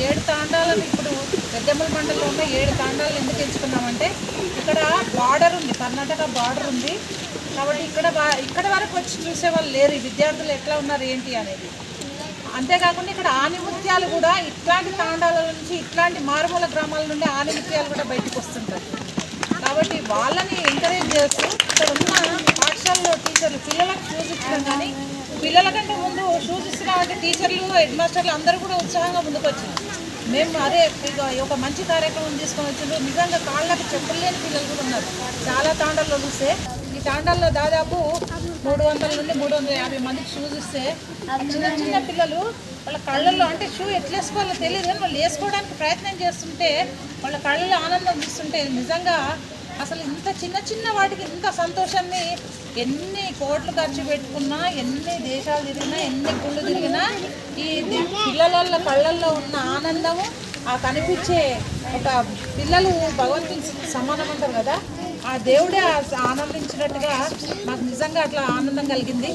7 తాండాలను ఇప్పుడు పెద్దమ్మల మండలంలో ఉన్న 7 తాండాలను ఎందుకు ఎంచుకున్నామంటే ఇక్కడ బార్డర్ ఉంది, కర్ణాటక బార్డర్ ఉంది కాబట్టి ఇక్కడ వరకు వచ్చి చూసేవాళ్ళు లేరు ఈ విద్యార్థులు ఎట్లా ఉన్నారు ఏంటి అనేది. అంతేకాకుండా ఇక్కడ ఆనిముత్యాలు కూడా ఇట్లాంటి తాండాల నుంచి ఇట్లాంటి మారుమూల గ్రామాల నుండి ఆనిముత్యాలు కూడా బయటకు వస్తుంటాయి కాబట్టి వాళ్ళని ఎంకరేజ్ చేస్తూ ఇక్కడ ఉన్న పాఠశాలలో టీచర్లు పిల్లలకు షూస్ ఇచ్చడం కానీ పిల్లల కంటే ముందు షూస్ ఇస్తున్నామంటే టీచర్లు హెడ్ మాస్టర్లు అందరూ కూడా ఉత్సాహంగా ముందుకు వచ్చింది. మేము అదే ఒక మంచి కార్యక్రమం తీసుకొని వచ్చిండ్రు. నిజంగా కాళ్ళకి చెప్పులు లేని పిల్లలు కూడా ఉన్నారు. చాలా తాండాల్లో చూస్తే ఈ తాండాల్లో దాదాపు 300 నుండి 350 మందికి షూస్ ఇస్తే చిన్న చిన్న పిల్లలు వాళ్ళ కళ్ళల్లో అంటే షూ ఎట్లా వేసుకోవాలో తెలియదు కానీ వాళ్ళు వేసుకోవడానికి ప్రయత్నం చేస్తుంటే వాళ్ళ కళ్ళలో ఆనందం ఇస్తుంటే నిజంగా అసలు ఇంత చిన్న చిన్న వాటికి ఇంత సంతోషాన్ని ఎన్ని కోట్లు ఖర్చు పెట్టుకున్నా ఎన్ని దేశాలు తిరిగినా ఎన్ని గుళ్ళు తిరిగినా ఈ పిల్లల కళ్ళల్లో ఉన్న ఆనందము ఆ కనిపించే ఒక పిల్లలు భగవంతుని సమానం అంటారు కదా, ఆ దేవుడే ఆనందించినట్టుగా మాకు నిజంగా అట్లా ఆనందం కలిగింది.